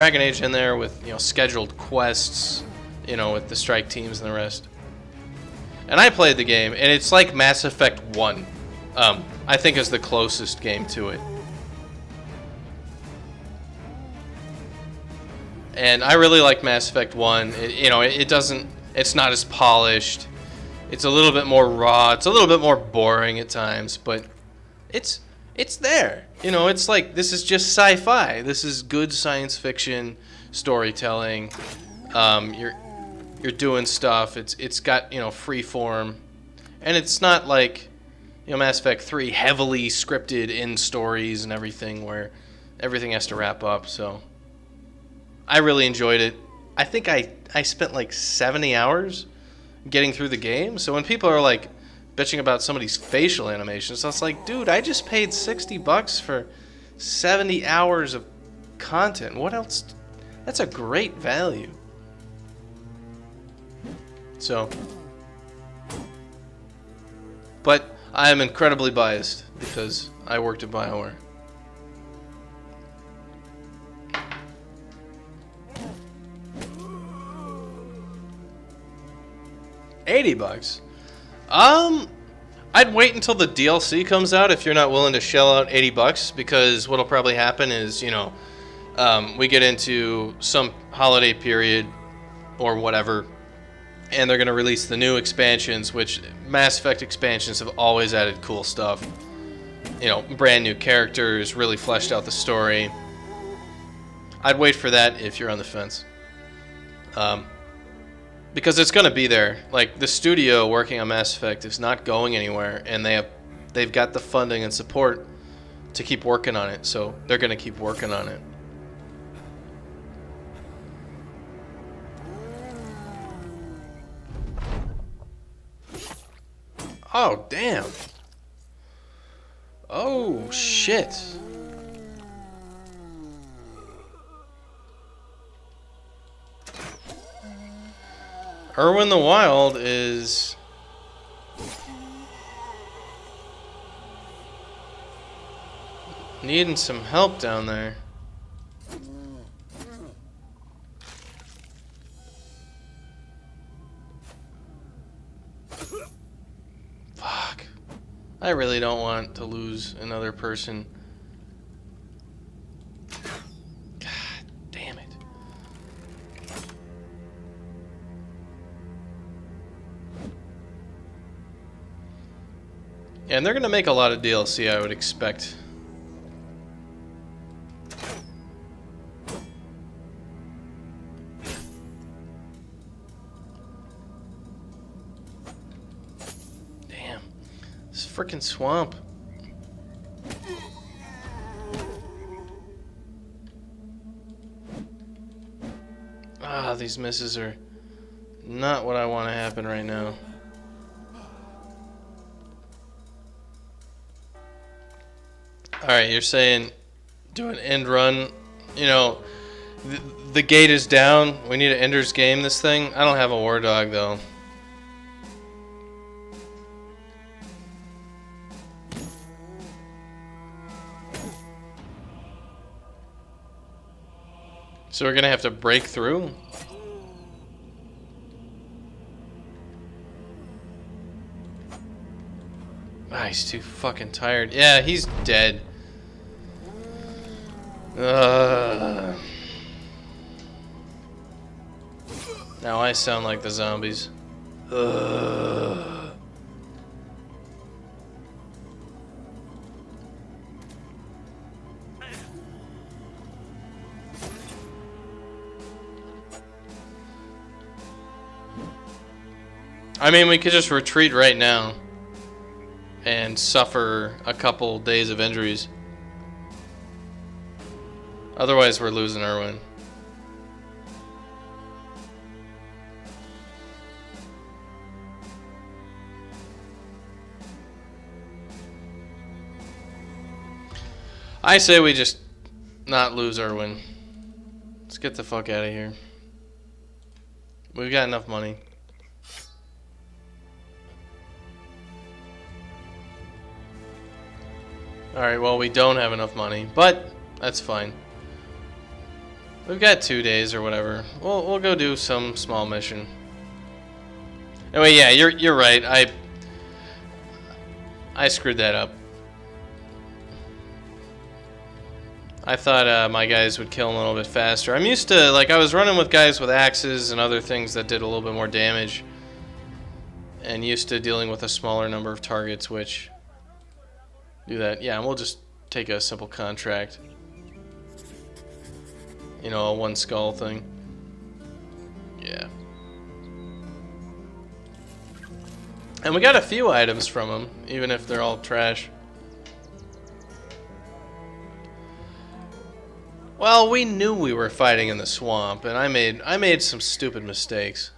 Dragon Age in there with, you know, scheduled quests, you know, with the strike teams and the rest. And I played the game, and it's like Mass Effect 1. I think is the closest game to it. And I really like Mass Effect 1. You know, it's not as polished. It's a little bit more raw. It's a little bit more boring at times, but it's there. You know, it's like, this is just sci-fi. This is good science fiction storytelling. You're doing stuff. It's got, you know, free form, and it's not like, you know, Mass Effect 3 heavily scripted in stories and everything where everything has to wrap up. So I really enjoyed it. I think I spent like 70 hours getting through the game. So when people are like bitching about somebody's facial animations, so it's like, dude, I just paid $60 for 70 hours of content. What else? That's a great value. So, but I am incredibly biased because I worked at BioWare. $80. I'd wait until the DLC comes out if you're not willing to shell out $80, because what'll probably happen is, you know, we get into some holiday period or whatever, and they're going to release the new expansions, which Mass Effect expansions have always added cool stuff. You know, brand new characters, really fleshed out the story. I'd wait for that if you're on the fence. Because it's going to be there. Like, the studio working on Mass Effect is not going anywhere, and they've got the funding and support to keep working on it, so they're going to keep working on it. Oh, damn. Oh, shit. Irwin the Wild is... needing some help down there. Fuck. I really don't want to lose another person. God damn it. Yeah, and they're gonna make a lot of DLC, I would expect. Damn. This freaking swamp. Ah, these misses are not what I want to happen right now. Alright, you're saying do an end run. You know, the gate is down. We need an Ender's Game this thing. I don't have a War Dog, though. So we're gonna have to break through? Ah, he's too fucking tired. Yeah, he's dead. Now I sound like the zombies. I mean, we could just retreat right now and suffer a couple days of injuries. Otherwise, we're losing Irwin. I say we just not lose Irwin. Let's get the fuck out of here. We've got enough money. Alright, well, we don't have enough money, but that's fine. We've got 2 days or whatever. We'll go do some small mission. Anyway, yeah, you're right. I screwed that up. I thought my guys would kill him a little bit faster. I'm used to, like, I was running with guys with axes and other things that did a little bit more damage. And used to dealing with a smaller number of targets, which do that. Yeah, and we'll just take a simple contract. You know, a one skull thing. Yeah. And we got a few items from them, even if they're all trash. Well, we knew we were fighting in the swamp, and I made some stupid mistakes.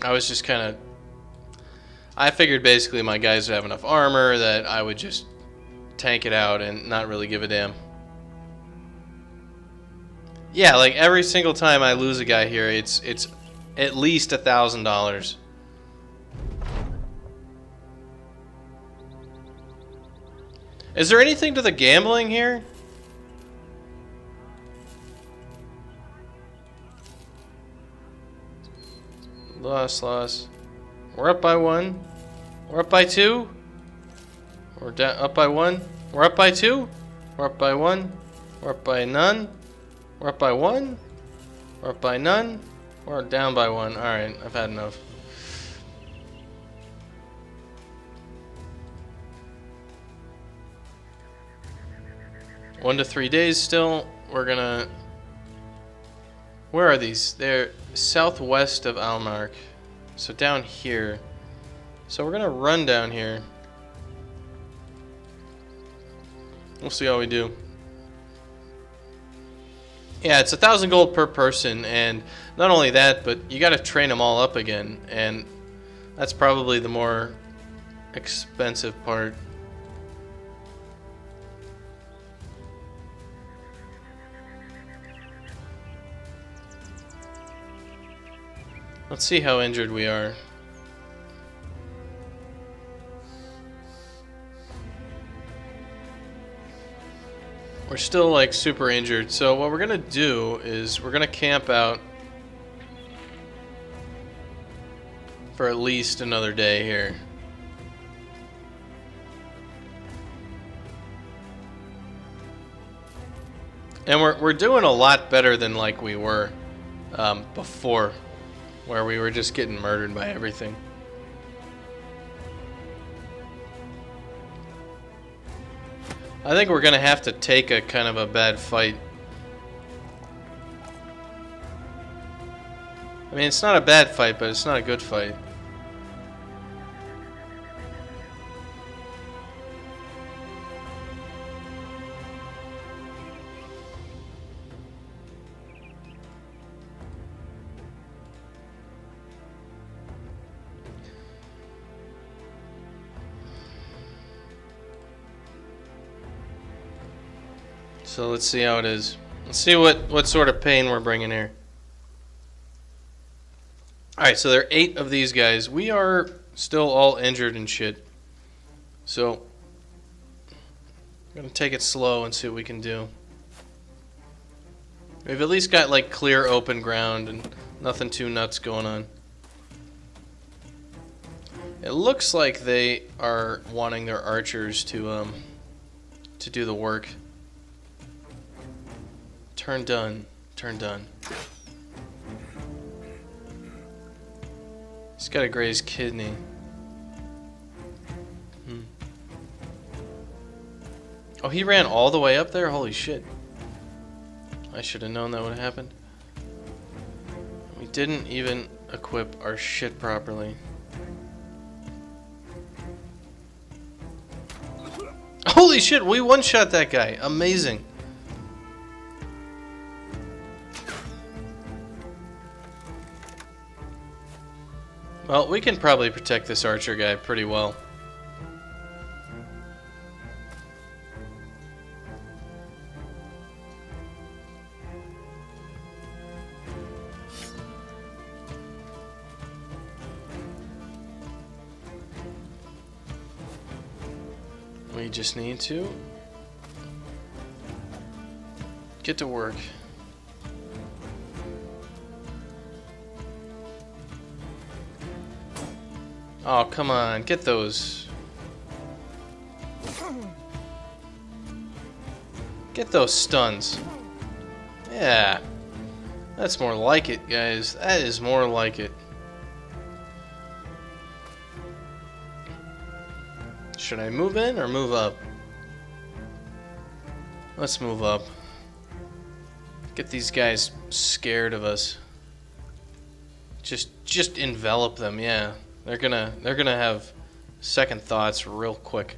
I was just kind of... I figured basically my guys would have enough armor that I would just tank it out and not really give a damn. Yeah, like every single time I lose a guy here, it's at least $1,000. Is there anything to the gambling here? Loss. We're up by 1. We're up by 2. We're down, up by 1. We're up by 2. We're up by 1. We're up by none. We're up by 1. We're up by none. We're down by 1. Alright, I've had enough. One to 3 days still. We're gonna... Where are these? They're southwest of Almark. So down here. So we're gonna run down here. We'll see how we do. Yeah, it's 1,000 gold per person, and not only that, but you gotta train them all up again, and that's probably the more expensive part. Let's see how injured we are. We're still like super injured, so what we're gonna do is we're gonna camp out for at least another day here. And we're doing a lot better than like we were before, where we were just getting murdered by everything. I think we're gonna have to take a kind of a bad fight. I mean, it's not a bad fight, but it's not a good fight. So let's see how it is. Let's see what sort of pain we're bringing here. Alright, so there are 8 of these guys. We are still all injured and shit. So, I'm going to take it slow and see what we can do. We've at least got like clear open ground and nothing too nuts going on. It looks like they are wanting their archers to do the work. Turn done. Turn done. He's got a grazed kidney. Oh, he ran all the way up there? Holy shit. I should have known that would have happened. We didn't even equip our shit properly. Holy shit, we one-shot that guy. Amazing. Well, we can probably protect this archer guy pretty well. We just need to Get to work. Oh, come on. Get those. Get those stuns. Yeah. That's more like it, guys. That is more like it. Should I move in or move up? Let's move up. Get these guys scared of us. Just envelop them, yeah. They're gonna have second thoughts real quick.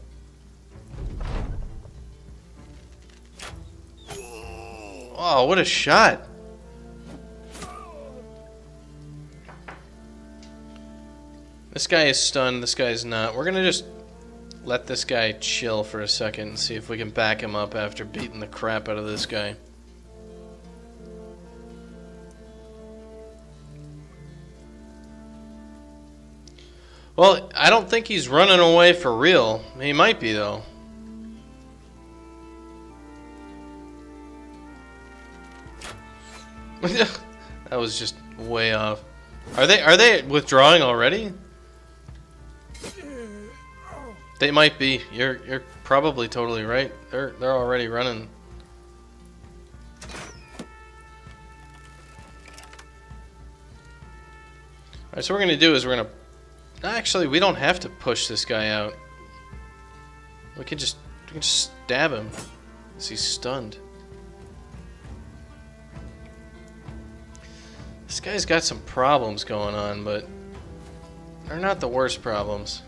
Oh, what a shot. This guy is stunned, this guy is not. We're gonna just let this guy chill for a second and see if we can back him up after beating the crap out of this guy. Well, I don't think he's running away for real. He might be, though. That was just way off. Are they withdrawing already? They might be. You're probably totally right. They're already running. Alright, so what we're gonna do is we're gonna actually we don't have to push this guy out. We can just stab him because he's stunned. This guy's got some problems going on, but they're not the worst problems.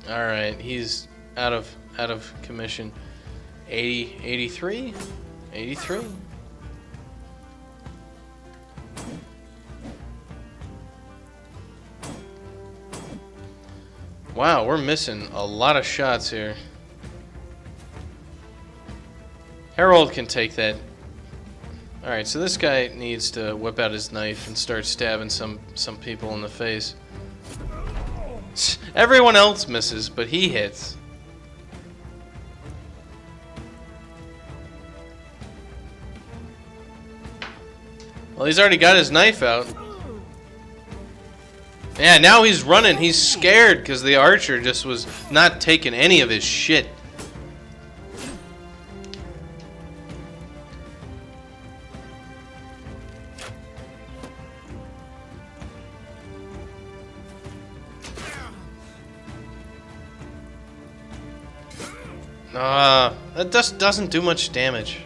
Alright, he's out of commission. 80, 83? 83? Wow, we're missing a lot of shots here. Harold can take that. Alright, so this guy needs to whip out his knife and start stabbing some people in the face. Everyone else misses, but he hits. Well, he's already got his knife out. Yeah, now he's running. He's scared because the archer just was not taking any of his shit. That just doesn't do much damage.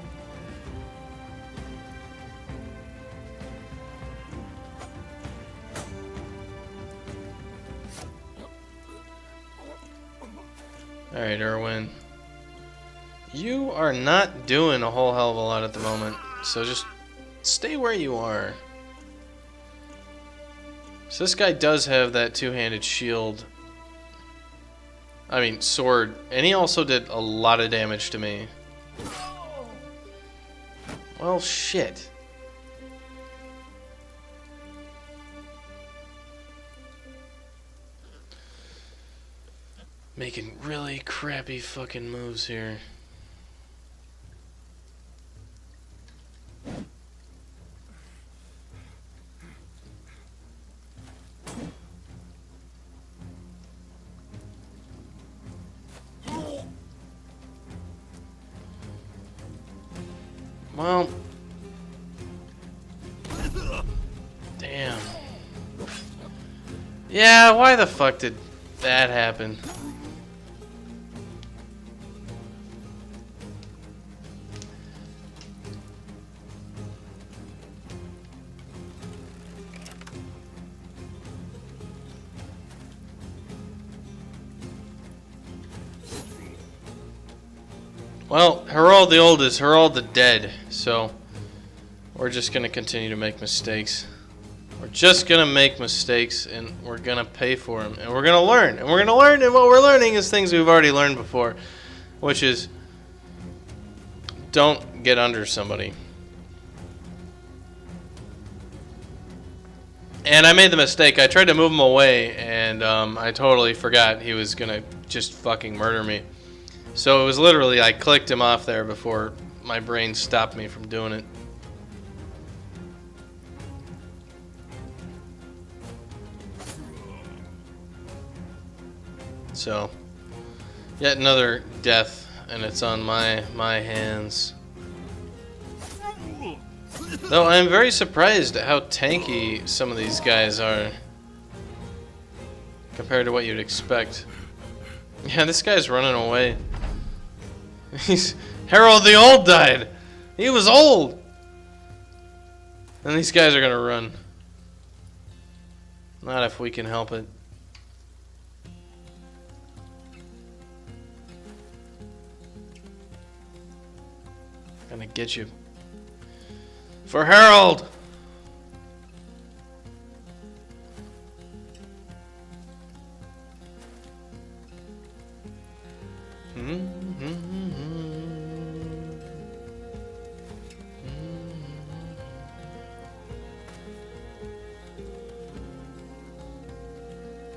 Alright, Erwin. You are not doing a whole hell of a lot at the moment, so just stay where you are. So this guy does have that two-handed shield. I mean, sword. And he also did a lot of damage to me. Well, shit. Making really crappy fucking moves here. Well, damn. Yeah, why the fuck did that happen? Well, Harold the Old is Harold the Dead, so we're just going to continue to make mistakes. We're just going to make mistakes, and we're going to pay for them, and we're going to learn. And we're going to learn, and what we're learning is things we've already learned before, which is don't get under somebody. And I made the mistake. I tried to move him away, and I totally forgot he was gonna just fucking murder me. So it was literally, I clicked him off there before my brain stopped me from doing it. So, yet another death, and it's on my hands. Though I am very surprised at how tanky some of these guys are compared to what you'd expect. Yeah, this guy's running away. Harold the Old died. He was old. And these guys are gonna run. Not if we can help it. Gonna get you. For Harold!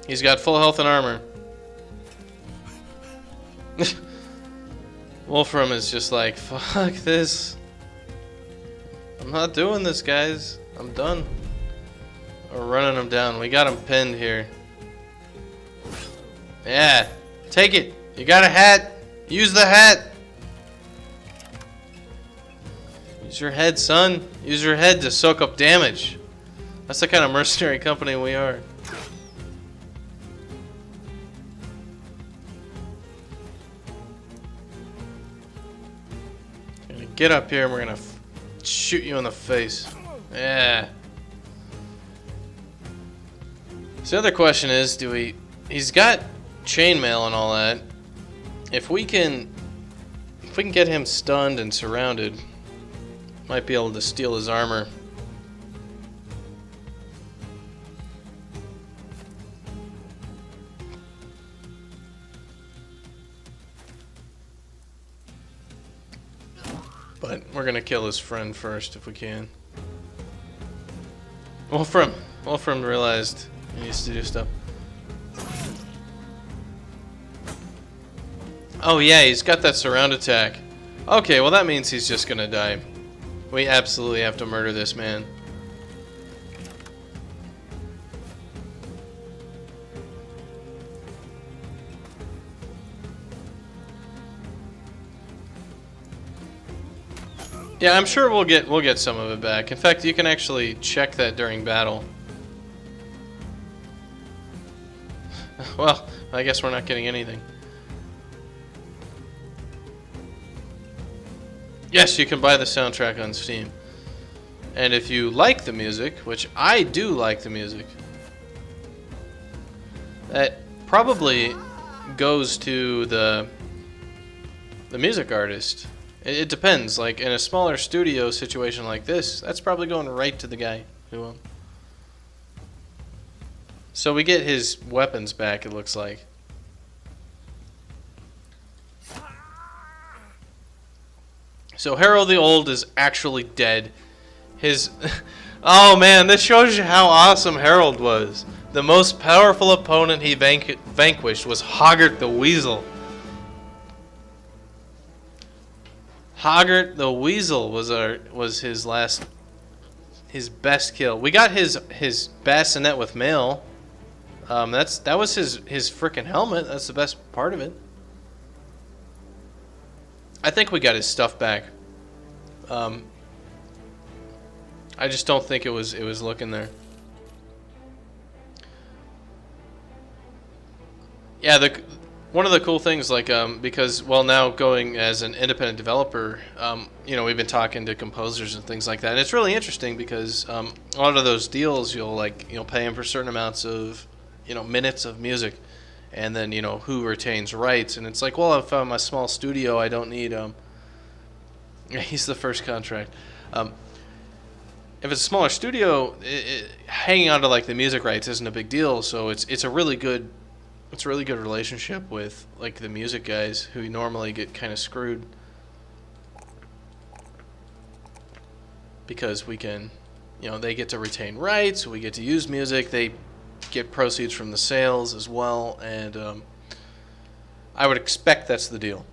He's got full health and armor. Wolfram is just like, fuck this. I'm not doing this, guys. I'm done. We're running him down. We got him pinned here. Yeah. Take it. You got a hat. Use the hat. Use your head, son. Use your head to soak up damage. That's the kind of mercenary company we are. Gonna get up here and we're gonna shoot you in the face. Yeah. So the other question is, he's got chainmail and all that. If we can get him stunned and surrounded, might be able to steal his armor. But we're gonna kill his friend first if we can. Wolfram realized he needs to do stuff. Oh yeah, he's got that surround attack. Okay, well that means he's just gonna die. We absolutely have to murder this man. Yeah, I'm sure we'll get some of it back. In fact, you can actually check that during battle. Well, I guess we're not getting anything. Yes, you can buy the soundtrack on Steam. And if you like the music, which I do like the music, that probably goes to the music artist. It depends. Like in a smaller studio situation like this, that's probably going right to the guy who. So we get his weapons back. It looks like. So Harold the Old is actually dead. His, oh man, this shows you how awesome Harold was. The most powerful opponent he vanquished was Hoggart the Weasel. Hoggart the Weasel was his best kill. We got his bassinet with mail. That was his frickin' helmet. That's the best part of it. I think we got his stuff back. I just don't think it was looking there. Yeah, one of the cool things, like, because, well, now going as an independent developer, you know, we've been talking to composers and things like that. And it's really interesting because a lot of those deals, you'll pay them for certain amounts of, minutes of music, and then, who retains rights. And it's like, well, if I'm a small studio, I don't need, he's the first contract. If it's a smaller studio, hanging on to, like, the music rights isn't a big deal. So it's a really good relationship with, like, the music guys who normally get kind of screwed because we can you know, they get to retain rights. We get to use music. They get proceeds from the sales as well. And I would expect that's the deal.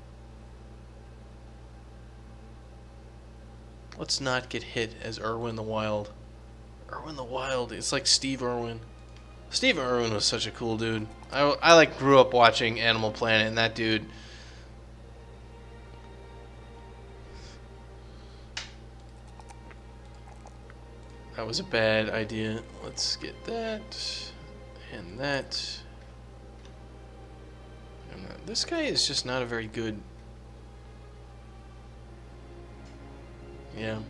Let's not get hit as Irwin the Wild. Irwin the Wild. It's like Steve Irwin. Steve Irwin was such a cool dude. I like grew up watching Animal Planet, and that dude. That was a bad idea. Let's get that and that. And this guy is just not a very good. Yeah.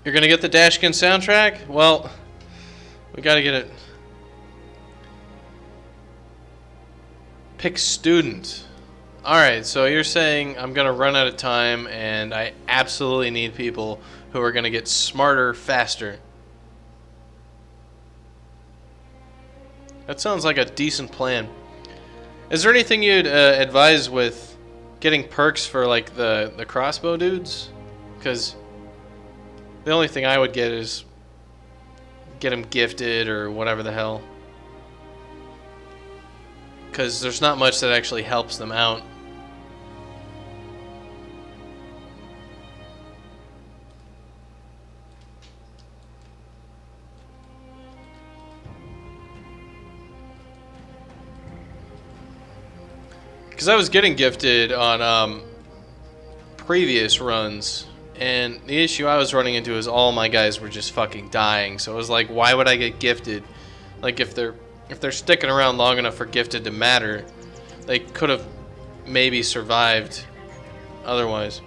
You're gonna get the Dashkin soundtrack? Well, we gotta get it. Pick student. Alright, so you're saying I'm gonna run out of time and I absolutely need people who are gonna get smarter faster. That sounds like a decent plan. Is there anything you'd advise with getting perks for like the crossbow dudes? Because the only thing I would get is get them gifted or whatever the hell. Because there's not much that actually helps them out. Because I was getting gifted on previous runs, and the issue I was running into is all my guys were just fucking dying. So it was like, why would I get gifted? Like if they're sticking around long enough for gifted to matter, they could have maybe survived otherwise.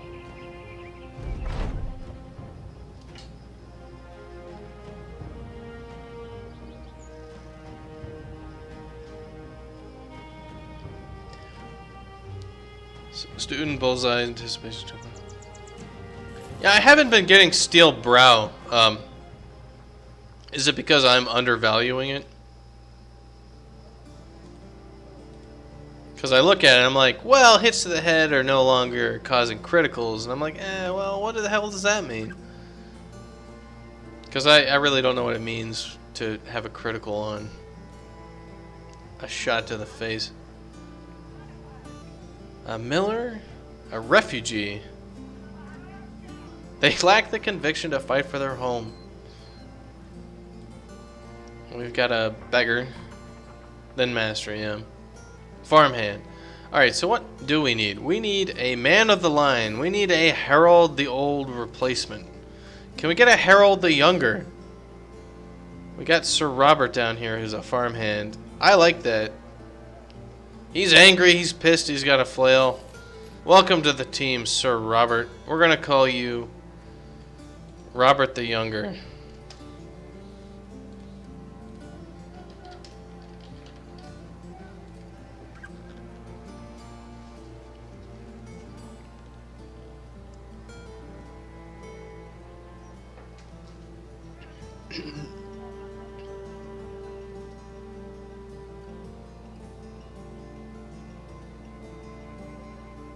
Student bullseye anticipation. Yeah, I haven't been getting steel brow. Is it because I'm undervaluing it? Because I look at it and I'm like, well, hits to the head are no longer causing criticals. And I'm like, well, what the hell does that mean? Because I really don't know what it means to have a critical on a shot to the face. A miller? A refugee? They lack the conviction to fight for their home. We've got a beggar. Then master, yeah. Farmhand. Alright, so what do we need? We need a man of the line. We need a Harold the Old replacement. Can we get a Harold the Younger? We got Sir Robert down here who's a farmhand. I like that. He's angry, he's pissed, he's got a flail. Welcome to the team, Sir Robert. We're gonna call you Robert the Younger.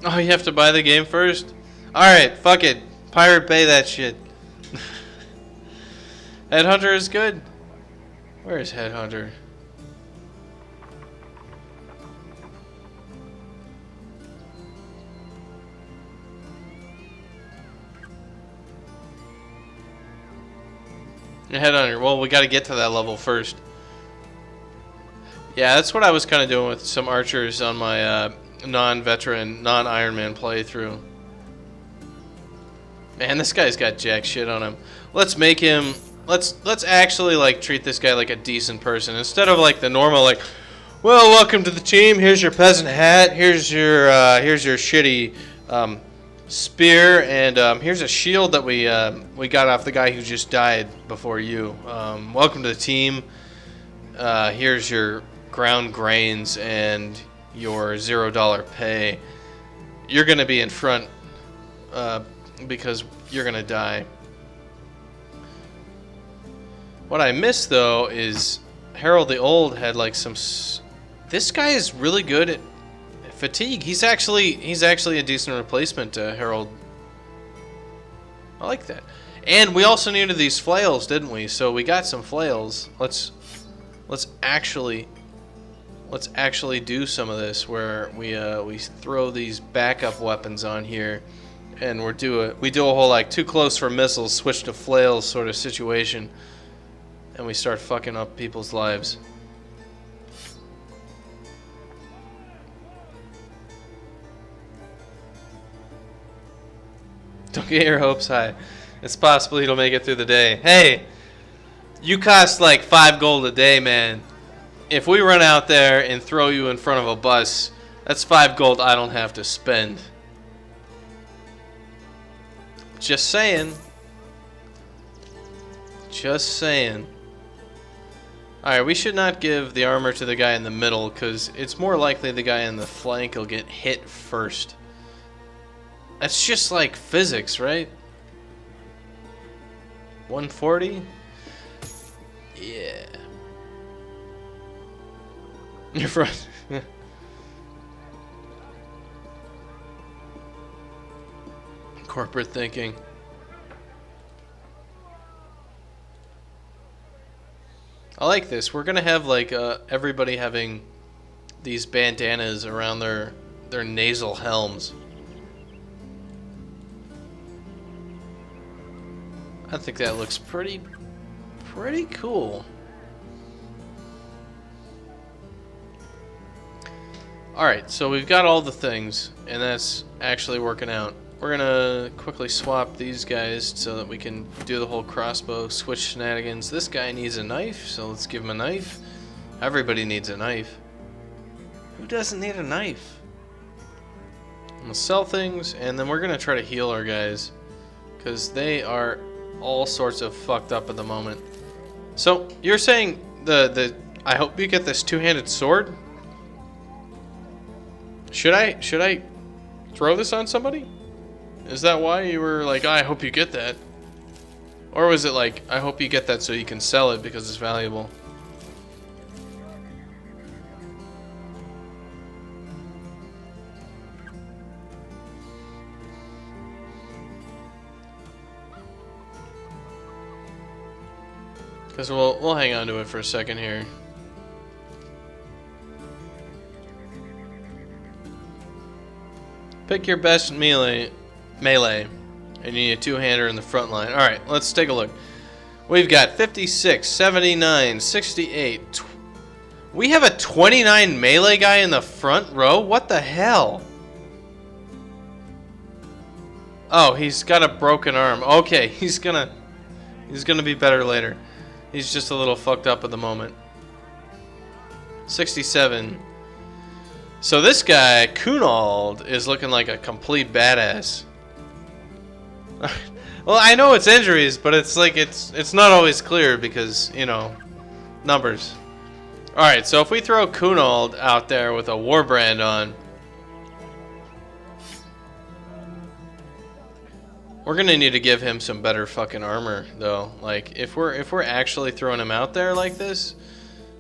Oh, you have to buy the game first? Alright, fuck it. Pirate Bay that shit. Headhunter is good. Where is Headhunter? Headhunter. Well, we gotta get to that level first. Yeah, that's what I was kind of doing with some archers on my non-veteran, non-Ironman playthrough. Man, this guy's got jack shit on him. Let's make him. Let's actually like treat this guy like a decent person instead of like the normal like, well, welcome to the team. Here's your peasant hat. Here's your shitty spear, and here's a shield that we got off the guy who just died before you. Welcome to the team. Here's your ground grains and your $0 pay. You're gonna be in front because you're gonna die. What I missed though is Harold the Old had like some. This guy is really good at fatigue. He's actually a decent replacement to Harold. I like that. And we also needed these flails, didn't we? So we got some flails. Let's actually do some of this where we throw these backup weapons on here, and we do a whole like too close for missiles, switch to flails sort of situation, and we start fucking up people's lives. Don't get your hopes high. It's possible you'll make it through the day. Hey, you cost like 5 gold a day, man. If we run out there and throw you in front of a bus, that's 5 gold I don't have to spend. Just saying. Just saying. Alright, we should not give the armor to the guy in the middle, because it's more likely the guy in the flank will get hit first. That's just like physics, right? 140? Yeah. You're front. Corporate thinking. I like this. We're gonna have like everybody having these bandanas around their nasal helms. I think that looks pretty cool. Alright, so we've got all the things, and that's actually working out. We're gonna quickly swap these guys so that we can do the whole crossbow switch shenanigans. This guy needs a knife, so let's give him a knife. Everybody needs a knife. Who doesn't need a knife? I'm gonna sell things, and then we're gonna try to heal our guys, because they are all sorts of fucked up at the moment. So you're saying I hope you get this two-handed sword? Should I throw this on somebody? Is that why you were like, oh, I hope you get that? Or was it like, I hope you get that so you can sell it because it's valuable? Because we'll hang on to it for a second here. Pick your best melee, and you need a two-hander in the front line. Alright, let's take a look. We've got 56, 79, 68. We have a 29 melee guy in the front row? What the hell? Oh, he's got a broken arm. Okay, he's gonna be better later. He's just a little fucked up at the moment. 67. So this guy, Kunald, is looking like a complete badass. Well, I know it's injuries, but it's like it's not always clear because, you know, numbers. Alright, so if we throw Kunald out there with a Warbrand on, we're gonna need to give him some better fucking armor, though. Like, if we're actually throwing him out there like this,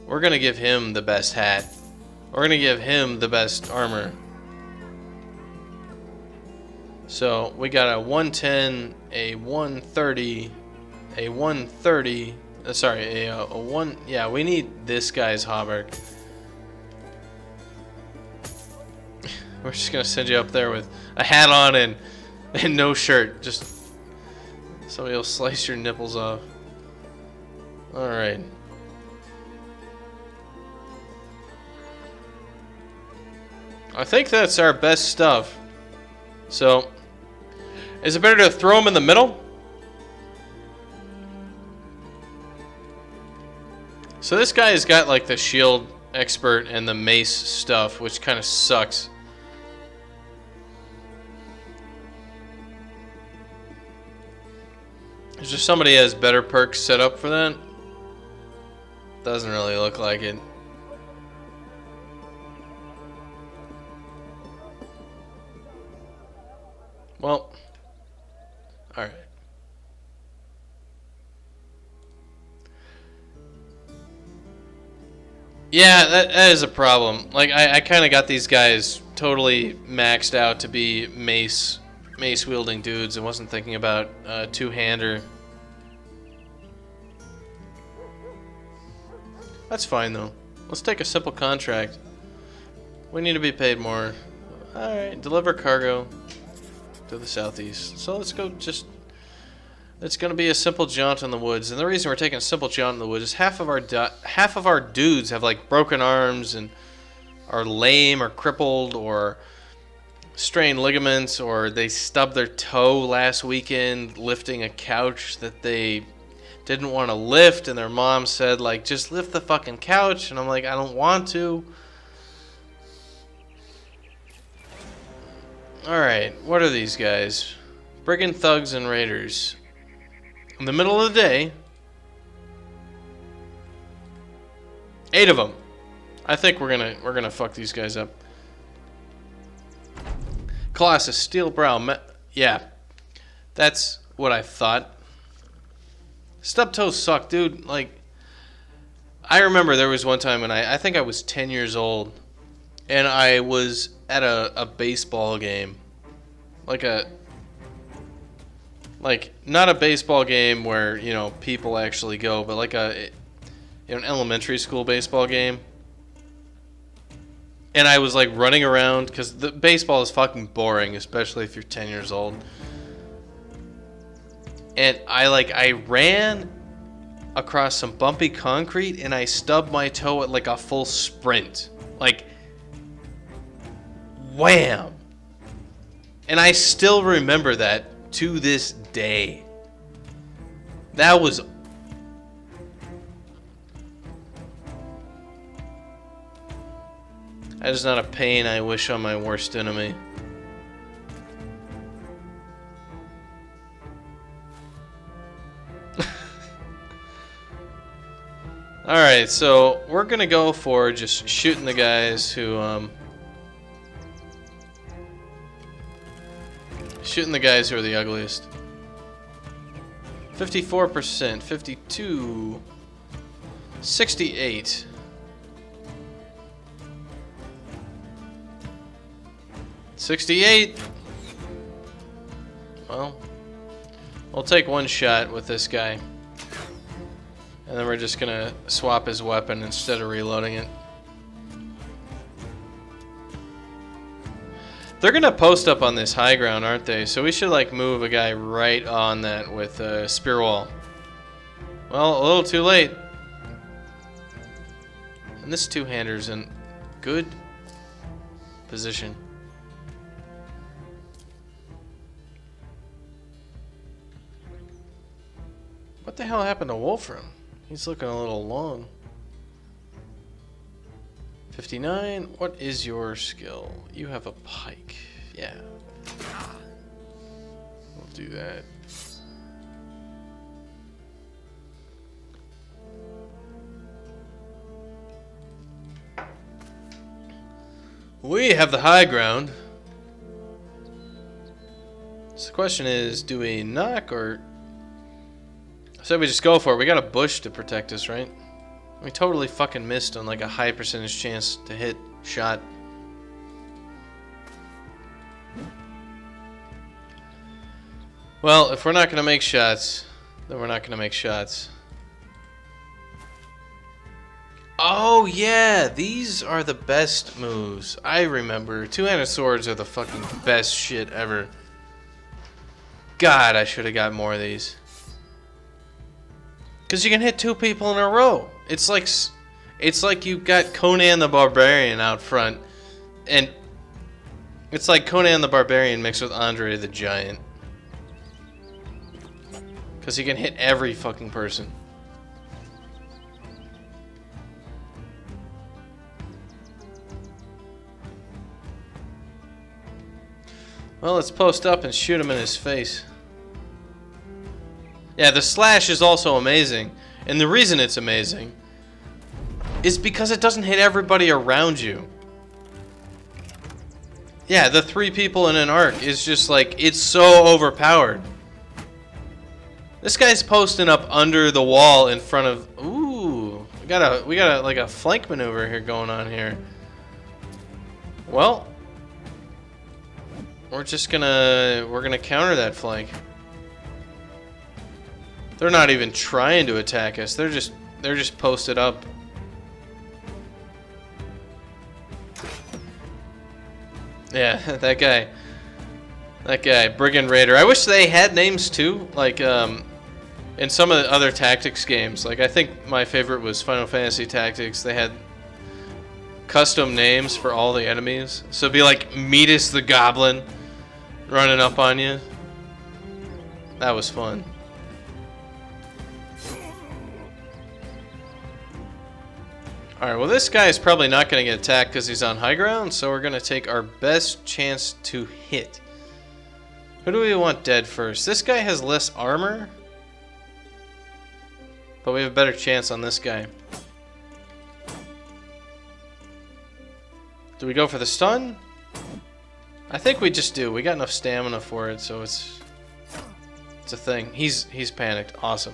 we're gonna give him the best hat. We're gonna give him the best armor. So we got a 110, a 130, a 130. Sorry, a one. Yeah, we need this guy's hauberk. We're just gonna send you up there with a hat on and no shirt. Just somebody will slice your nipples off. All right. I think that's our best stuff. So, is it better to throw him in the middle? So this guy has got like the shield expert and the mace stuff, which kind of sucks. Is there somebody who has better perks set up for that? Doesn't really look like it. Well, alright. Yeah, that is a problem. Like, I kind of got these guys totally maxed out to be mace mace-wielding dudes and wasn't thinking about two-hander. That's fine, though. Let's take a simple contract. We need to be paid more. Alright, deliver cargo to the southeast. So let's go just... It's going to be a simple jaunt in the woods. And the reason we're taking a simple jaunt in the woods is half of our dudes have, like, broken arms and are lame or crippled or strained ligaments, or they stubbed their toe last weekend lifting a couch that they didn't want to lift, and their mom said, like, just lift the fucking couch, and I'm like, I don't want to. Alright, what are these guys? Brigand thugs and raiders. In the middle of the day, 8 of them. I think we're gonna fuck these guys up. Colossus, steel brow, yeah, that's what I thought. Stub toes suck, dude. Like, I remember there was one time when I think I was 10 years old, and I was at a baseball game, like not a baseball game where, you know, people actually go, but like an elementary school baseball game. And I was like running around because the baseball is fucking boring, especially if you're 10 years old. And I ran across some bumpy concrete and I stubbed my toe at like a full sprint. Like, wham! And I still remember that to this day. That was... That is not a pain I wish on my worst enemy. Alright, so we're gonna go for just shooting the guys who, shooting the guys who are the ugliest. 54%, 52, 68. 68. Well, we'll take one shot with this guy. And then we're just gonna swap his weapon instead of reloading it. They're gonna post up on this high ground, aren't they? So we should like move a guy right on that with a spear wall. Well, a little too late. And this two-hander's in good position. What the hell happened to Wolfram? He's looking a little long. 59. What is your skill? You have a pike. Yeah. We'll do that. We have the high ground. So the question is, do we knock or... So we just go for it. We got a bush to protect us, right? We totally fucking missed on like a high percentage chance to hit shot. Well, if we're not gonna make shots, then we're not gonna make shots. Oh yeah, these are the best moves. I remember. Two-handed swords are the fucking best shit ever. God, I should have got more of these. Because you can hit two people in a row. It's like you've got Conan the Barbarian out front. And it's like Conan the Barbarian mixed with Andre the Giant. Because he can hit every fucking person. Well, let's post up and shoot him in his face. Yeah, the slash is also amazing. And the reason it's amazing is because it doesn't hit everybody around you. Yeah, the 3 people in an arc is just like, it's so overpowered. This guy's posting up under the wall in front of... Ooh, we got a like a flank maneuver here going on here. Well, we're gonna counter that flank. They're not even trying to attack us. They're just posted up. Yeah, that guy, Brigand Raider. I wish they had names too, like in some of the other tactics games. Like I think my favorite was Final Fantasy Tactics. They had custom names for all the enemies. So it'd be like Meatus the Goblin running up on you. That was fun. Alright, well this guy is probably not going to get attacked because he's on high ground, so we're going to take our best chance to hit. Who do we want dead first? This guy has less armor, but we have a better chance on this guy. Do we go for the stun? I think we just do. We got enough stamina for it, so it's a thing. He's panicked. Awesome.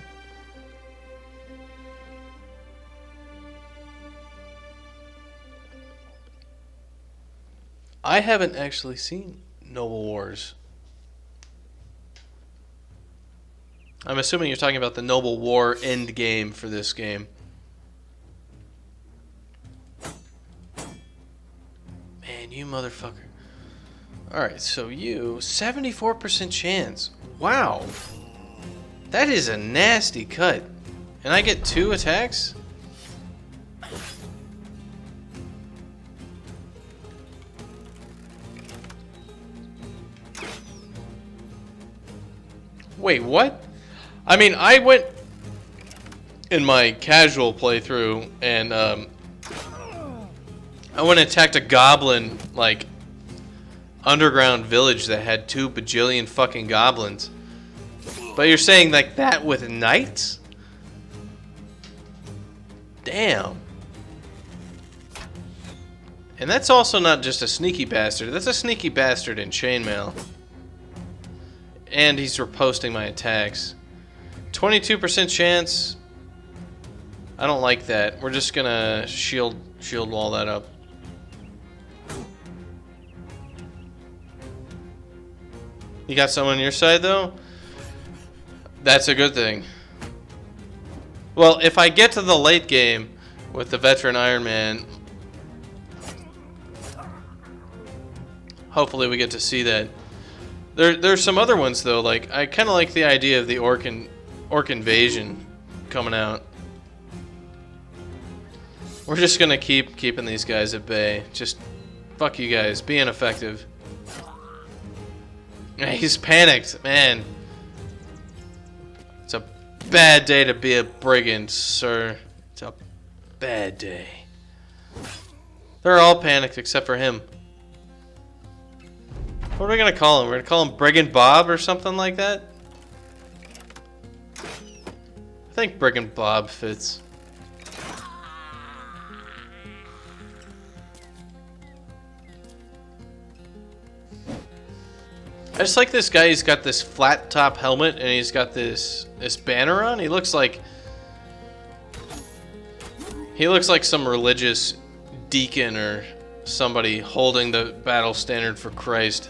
I haven't actually seen Noble Wars. I'm assuming you're talking about the Noble War end game for this game. Man, you motherfucker. Alright, so you, 74% chance. Wow. That is a nasty cut. And I get 2 attacks? Wait, what? I mean, I went in my casual playthrough and I went and attacked a goblin, like, underground village that had 2 bajillion fucking goblins. But you're saying like that with knights? Damn. And that's also not just a sneaky bastard. That's a sneaky bastard in chainmail. And he's reposting my attacks. 22% chance. I don't like that. We're just gonna shield wall that up. You got someone on your side though? That's a good thing. Well, if I get to the late game with the Veteran Ironman, hopefully we get to see that. There's some other ones though, like I kind of like the idea of the orc invasion coming out. We're just gonna keep keeping these guys at bay. Just fuck you guys, be ineffective. He's panicked, man. It's a bad day to be a brigand, sir. It's a bad day. They're all panicked except for him. What are we gonna call him? We're gonna call him Brigand Bob or something like that? I think Brigand Bob fits. I just like this guy. He's got this flat top helmet and he's got this banner on. He looks like some religious deacon or somebody holding the battle standard for Christ.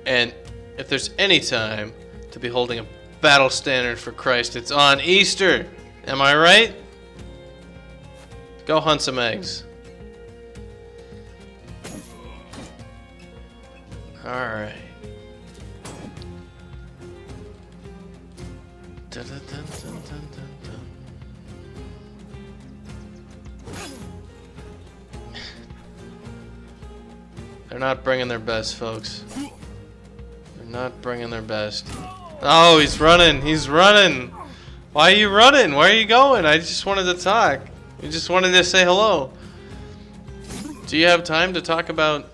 And if there's any time to be holding a battle standard for Christ, it's on Easter. Am I right? Go hunt some eggs. Alright. They're not bringing their best, folks. They're not bringing their best. Oh, he's running. He's running. Why are you running? Where are you going? I just wanted to talk. You just wanted to say hello. Do you have time to talk about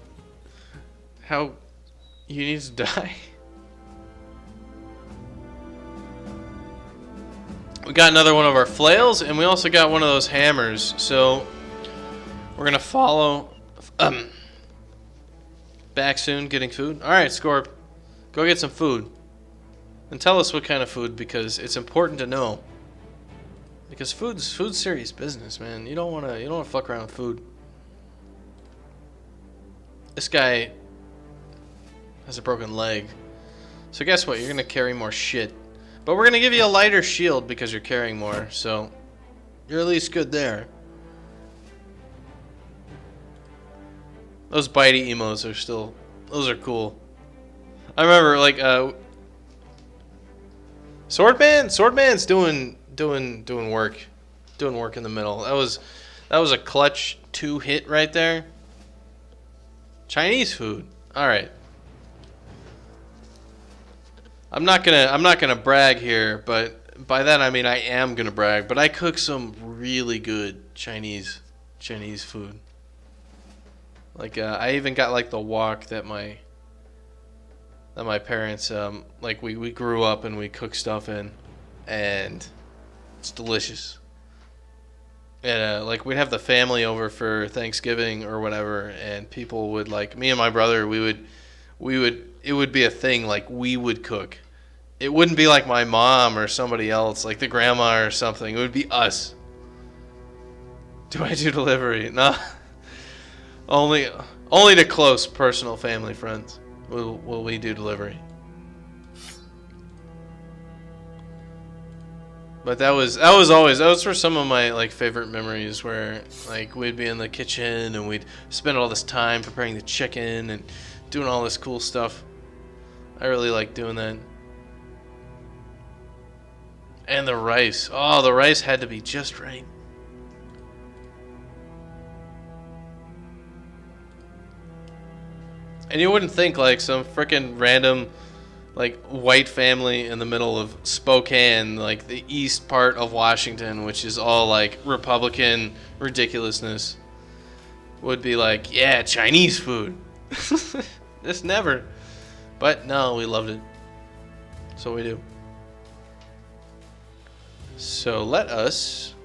how you need to die? We got another one of our flails, and we also got one of those hammers. So we're gonna follow. Back soon, getting food. All right, Scorp, go get some food, and tell us what kind of food, because it's important to know. Because food's serious business, man. You don't wanna fuck around with food. This guy has a broken leg. So guess what? You're gonna carry more shit. But we're gonna give you a lighter shield because you're carrying more, so you're at least good there. Those bitey emos are still, those are cool. I remember like Swordman's doing work. Doing work in the middle. That was a clutch 2 hit right there. Chinese food. All right. I'm not gonna brag here, but by that I mean I am gonna brag. But I cook some really good Chinese food. Like I even got like the wok that my parents like we grew up and we cook stuff in, and it's delicious. And like we'd have the family over for Thanksgiving or whatever, and people would like me and my brother. We would it would be a thing, like we would cook. It wouldn't be like my mom or somebody else, like the grandma or something. It would be us. Do I do delivery? No. Only to close personal family friends will we do delivery. But that was for some of my like favorite memories, where like we'd be in the kitchen and we'd spend all this time preparing the chicken and doing all this cool stuff. I really like doing that. And the rice. Oh, the rice had to be just right. And you wouldn't think like some freaking random like white family in the middle of Spokane, like the east part of Washington, which is all like Republican ridiculousness, would be like, yeah, Chinese food. This never. But no, we loved it. So we do. So let us...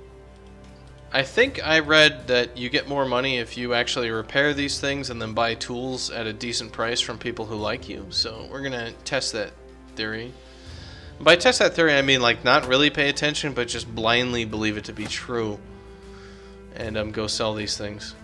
I think I read that you get more money if you actually repair these things and then buy tools at a decent price from people who like you. So we're going to test that theory. By test that theory, I mean like not really pay attention, but just blindly believe it to be true. And go sell these things.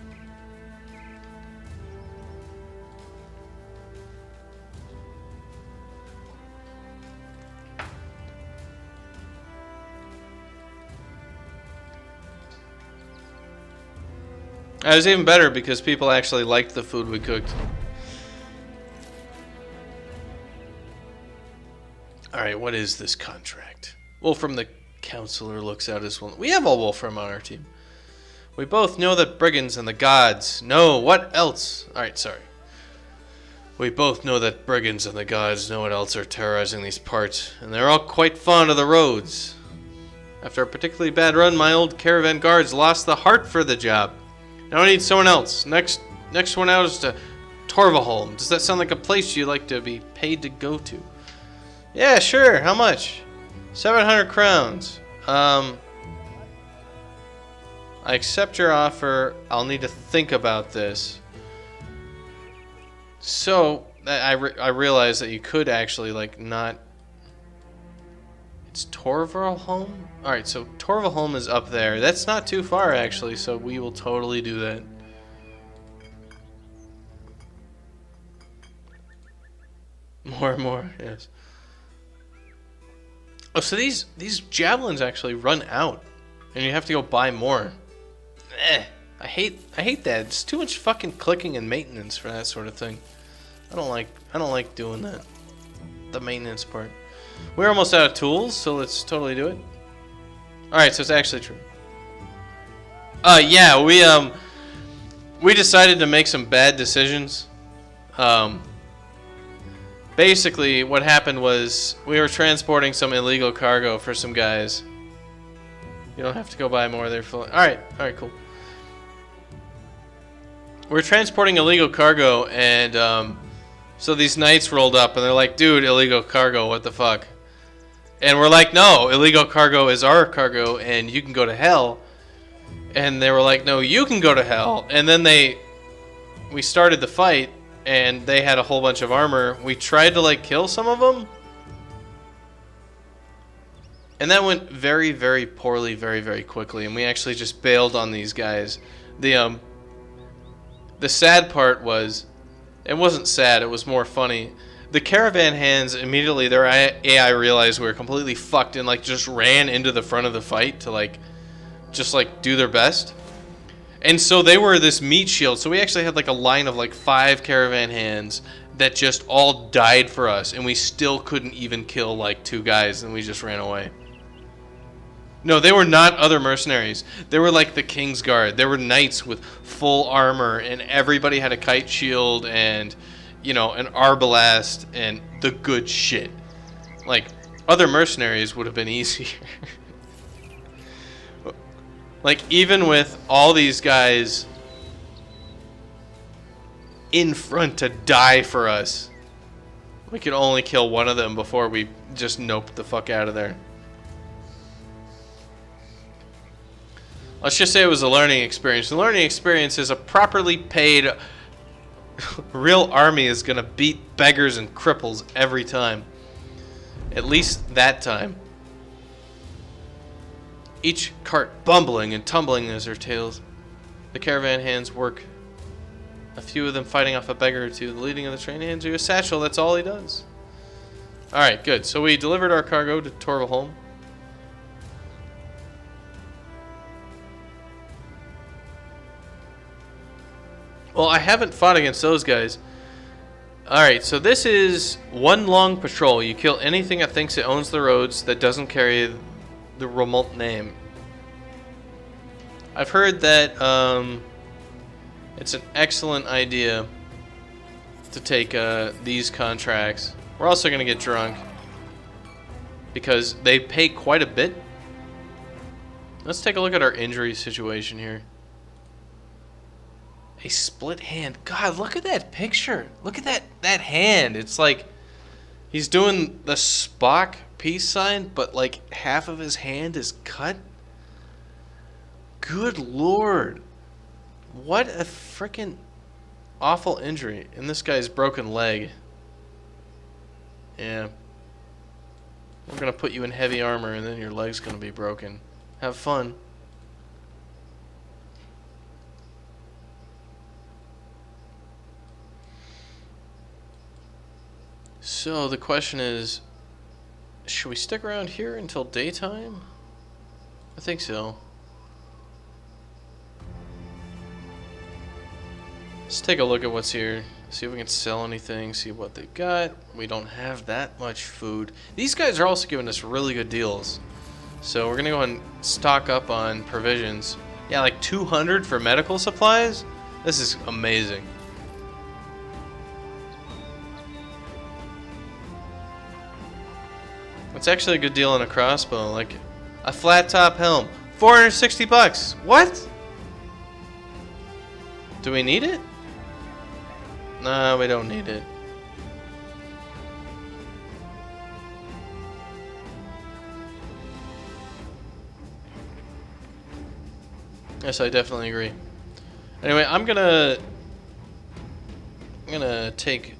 It was even better because people actually liked the food we cooked. Alright, what is this contract? Wolfram the counselor looks out as one. We have a Wolfram on our team. We both know that brigands and the gods. No, what else? Alright, sorry. We both know that brigands and the gods know what else are terrorizing these parts, and they're all quite fond of the roads. After a particularly bad run, my old caravan guards lost the heart for the job. Now I need someone else. Next one out is to Torvaholm. Does that sound like a place you'd like to be paid to go to? Yeah, sure. How much? 700 crowns. I accept your offer. I'll need to think about this. So, I realize that you could actually, like, not... It's Torvaholm? Alright, so Torvaholm is up there. That's not too far, actually, so we will totally do that. More and more, yes. Oh, so these javelins actually run out, and you have to go buy more. I hate that. It's too much fucking clicking and maintenance for that sort of thing. I don't like doing that. The maintenance part. We're almost out of tools, so let's totally do it. Alright, so it's actually true. Yeah, we decided to make some bad decisions. Basically, what happened was we were transporting some illegal cargo for some guys. You don't have to go buy more. They're full. Alright, cool. We're transporting illegal cargo, and so these knights rolled up, and they're like, dude, illegal cargo, what the fuck? And we're like, no, illegal cargo is our cargo, and you can go to hell. And they were like, no, you can go to hell. And then we started the fight, and they had a whole bunch of armor. We tried to, like, kill some of them. And that went very, very poorly, very, very quickly. And we actually just bailed on these guys. The sad part was It wasn't sad. It was more funny. The caravan hands immediately their AI realized we were completely fucked and like just ran into the front of the fight to like just like do their best. And so they were this meat shield. So we actually had like a line of like 5 caravan hands that just all died for us, and we still couldn't even kill like 2 guys, and we just ran away. No, they were not other mercenaries. They were like the King's Guard. They were knights with full armor, and everybody had a kite shield and, you know, an arbalest and the good shit. Like, other mercenaries would have been easier. Like, even with all these guys in front to die for us, we could only kill one of them before we just noped the fuck out of there. Let's just say it was a learning experience. The learning experience is a properly paid real army is going to beat beggars and cripples every time. At least that time. Each cart bumbling and tumbling as their tails. The caravan hands work. A few of them fighting off a beggar or two. The leading of the train hands you a satchel. That's all he does. Alright, good. So we delivered our cargo to Torvalholm. Well, I haven't fought against those guys. Alright, so this is one long patrol. You kill anything that thinks it owns the roads that doesn't carry the Romult name. I've heard that it's an excellent idea to take these contracts. We're also going to get drunk because they pay quite a bit. Let's take a look at our injury situation here. A split hand. God, look at that picture. Look at that hand. It's like he's doing the Spock peace sign, but like half of his hand is cut. Good Lord. What a freaking awful injury. And this guy's broken leg. Yeah. We're going to put you in heavy armor and then your leg's going to be broken. Have fun. So the question is, should we stick around here until daytime? I think so. Let's take a look at what's here. See if we can sell anything. See what they got. We don't have that much food. These guys are also giving us really good deals. So we're going to go ahead and stock up on provisions. Yeah, like 200 for medical supplies? This is amazing. It's actually a good deal on a crossbow. Like a flat top helm. 460 bucks. What? Do we need it? No, we don't need it. Yes, I definitely agree. Anyway, I'm gonna take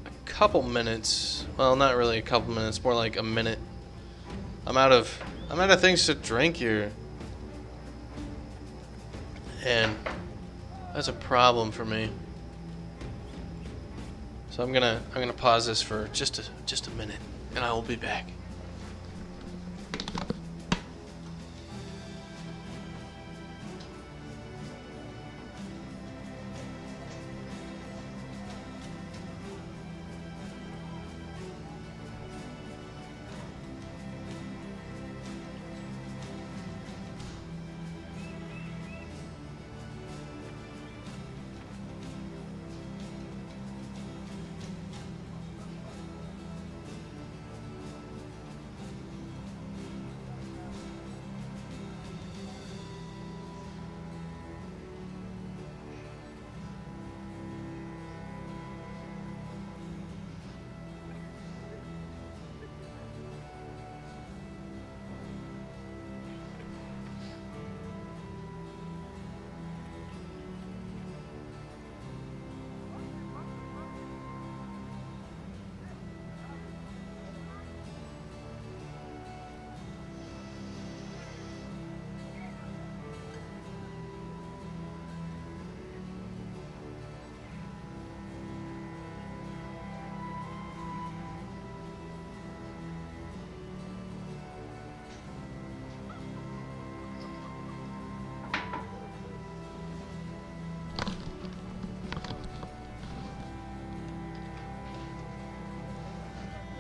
a couple minutes. Well, not really a couple minutes, more like a minute. I'm out of things to drink here. And that's a problem for me. So I'm gonna pause this for just a minute, and I will be back.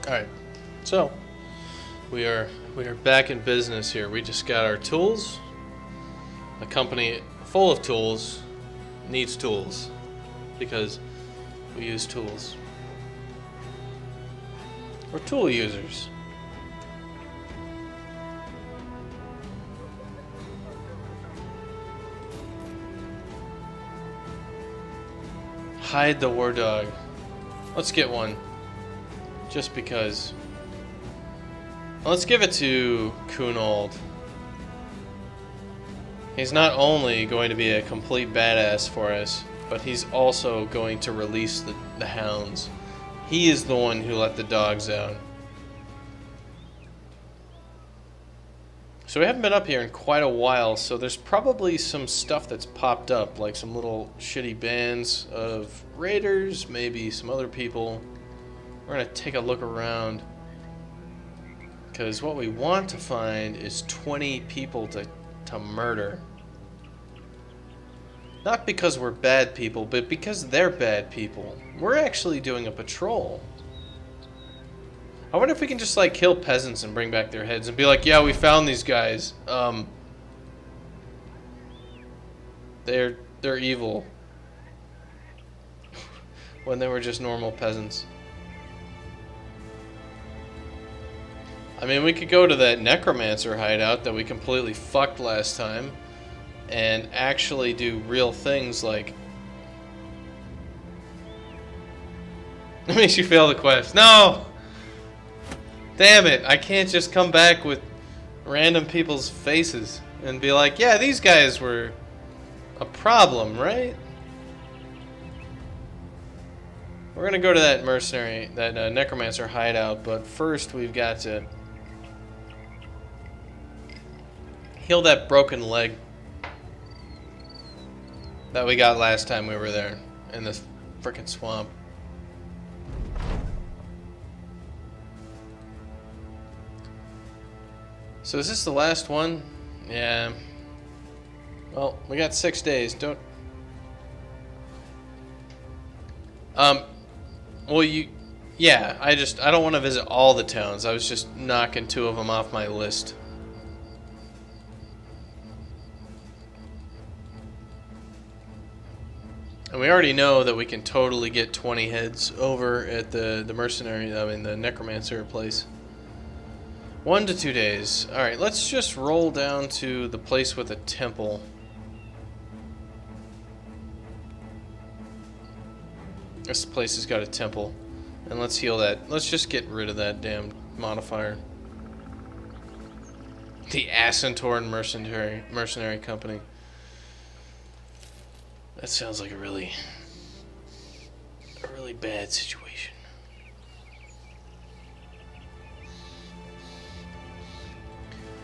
Alright, so we are back in business here. We just got our tools. A company full of tools needs tools because we use tools. We're tool users. Hide the war dog. Let's get one. Just because. Let's give it to Kunold. He's not only going to be a complete badass for us, but he's also going to release the hounds. He is the one who let the dogs out. So we haven't been up here in quite a while, so there's probably some stuff that's popped up, like some little shitty bands of raiders, maybe some other people. We're gonna take a look around, because what we want to find is 20 people to murder. Not because we're bad people, but because they're bad people. We're actually doing a patrol. I wonder if we can just like kill peasants and bring back their heads and be like, yeah, we found these guys. They're evil. When they were just normal peasants. I mean, we could go to that necromancer hideout that we completely fucked last time and actually do real things like... It makes you fail the quest. No! Damn it, I can't just come back with random people's faces and be like, yeah, these guys were a problem, right? We're gonna go to that mercenary, that necromancer hideout, but first we've got to heal that broken leg that we got last time we were there in this frickin' swamp. So is this the last one? Yeah. Well, we got 6 days. Don't... Well, yeah, I don't want to visit all the towns. I was just knocking 2 of them off my list. And we already know that we can totally get 20 heads over at the mercenary, I mean the necromancer place. 1 to 2 days. Alright, let's just roll down to the place with a temple. This place has got a temple. And let's heal that. Let's just get rid of that damn modifier. The Acentorn mercenary company. That sounds like a really bad situation.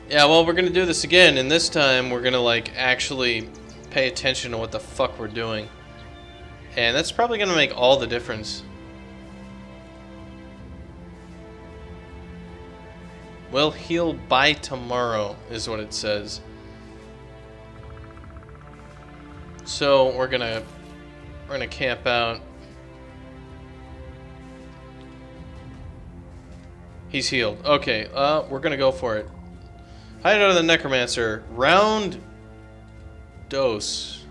Yeah, well, we're gonna do this again, and this time we're gonna like actually pay attention to what the fuck we're doing. And that's probably gonna make all the difference. We'll heal by tomorrow, is what it says. So we're gonna camp out. He's healed. Okay, we're gonna go for it. Hideout of the necromancer. Round dose.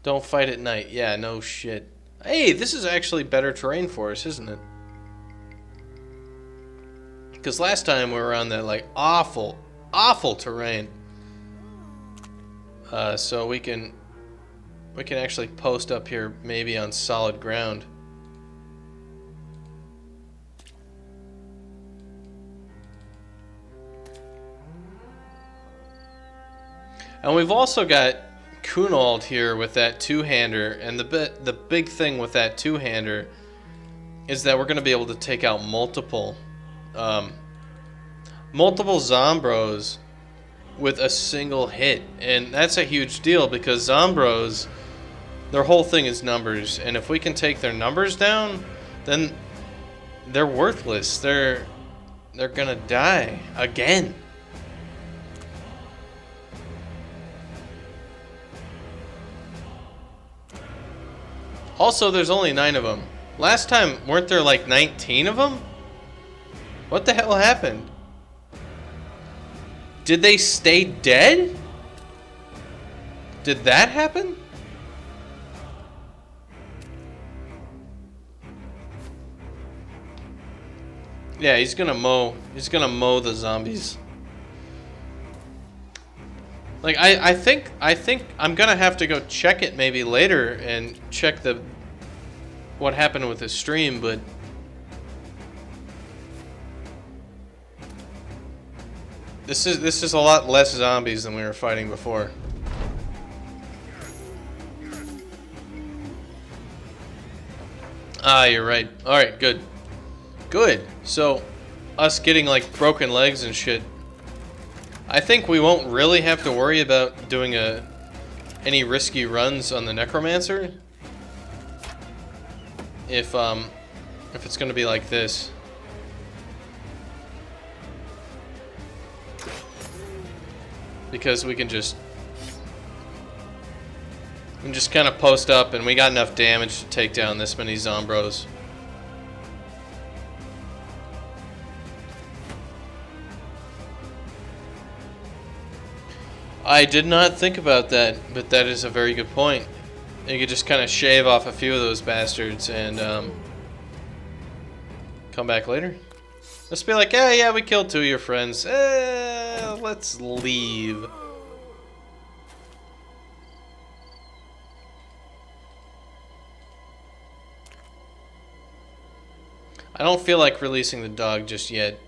Don't fight at night. Yeah, no shit. Hey, this is actually better terrain for us, isn't it? Because last time we were on that like awful terrain. So we can actually post up here maybe on solid ground. And we've also got Kunold here with that two-hander, and the big thing with that two-hander is that we're going to be able to take out multiple Zombros with a single hit, and that's a huge deal because Zombros, their whole thing is numbers, and if we can take their numbers down, then they're worthless. They're gonna die again. Also, there's only 9 of them. Last time, weren't there like 19 of them? What the hell happened? Did they stay dead? Did that happen? Yeah, he's gonna mow the zombies. Like I think I'm gonna have to go check it maybe later and check what happened with the stream, but this is a lot less zombies than we were fighting before. Ah, you're right. Alright, good. Good. So, us getting like broken legs and shit, I think we won't really have to worry about doing any risky runs on the Necromancer. If it's gonna be like this. Because we can just kind of post up and we got enough damage to take down this many Zombros. I did not think about that, but that is a very good point. You could just kind of shave off a few of those bastards and come back later. Just be like, yeah, we killed 2 of your friends. Let's leave. I don't feel like releasing the dog just yet.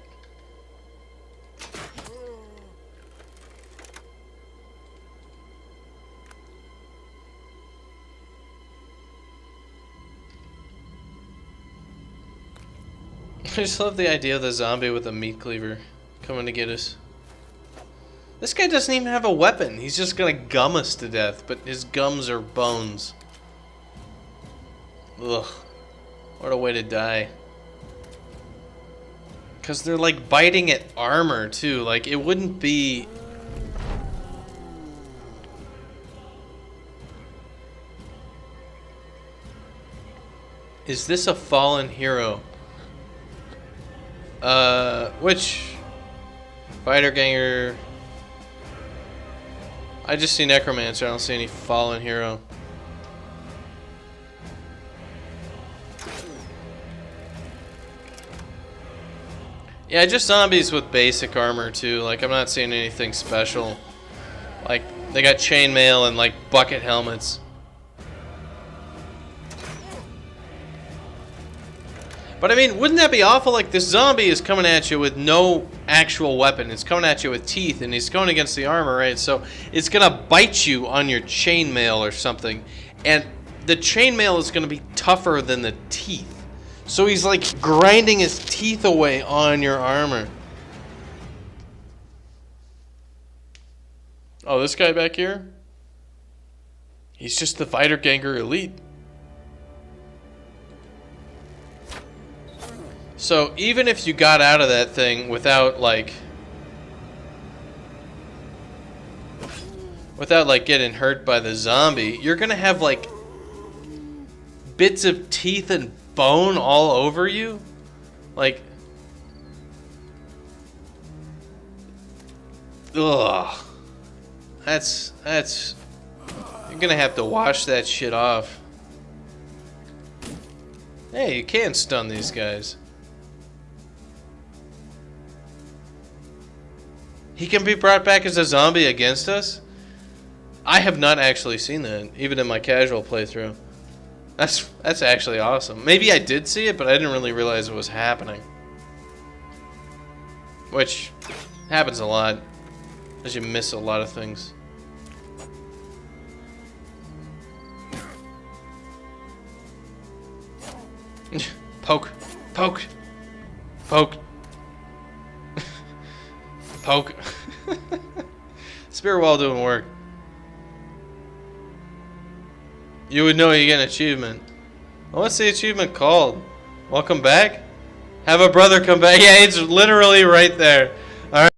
I just love the idea of the zombie with a meat cleaver coming to get us. This guy doesn't even have a weapon. He's just gonna gum us to death, but his gums are bones. Ugh. What a way to die. Because they're like biting at armor too. Like it wouldn't be... Is this a fallen hero? Which fighter ganger? I just see Necromancer. I don't see any fallen hero. Yeah, just zombies with basic armor too. Like I'm not seeing anything special. Like they got chainmail and like bucket helmets. But I mean, wouldn't that be awful? Like this zombie is coming at you with no actual weapon. It's coming at you with teeth, and he's going against the armor, right? So it's gonna bite you on your chainmail or something, and the chainmail is gonna be tougher than the teeth. So he's like grinding his teeth away on your armor. Oh, this guy back here? He's just the fighter ganger elite. So even if you got out of that thing without getting hurt by the zombie, you're gonna have like bits of teeth and bone all over you. Like, ugh. That's you're gonna have to wash that shit off. Hey, you can stun these guys. He can be brought back as a zombie against us? I have not actually seen that, even in my casual playthrough. That's actually awesome. Maybe I did see it, but I didn't really realize it was happening. Which happens a lot, as you miss a lot of things. Poke, poke, poke. Poke. Spear wall doing work. You would know you get an achievement. What's the achievement called? Welcome back? Have a brother come back. Yeah, it's literally right there. Alright.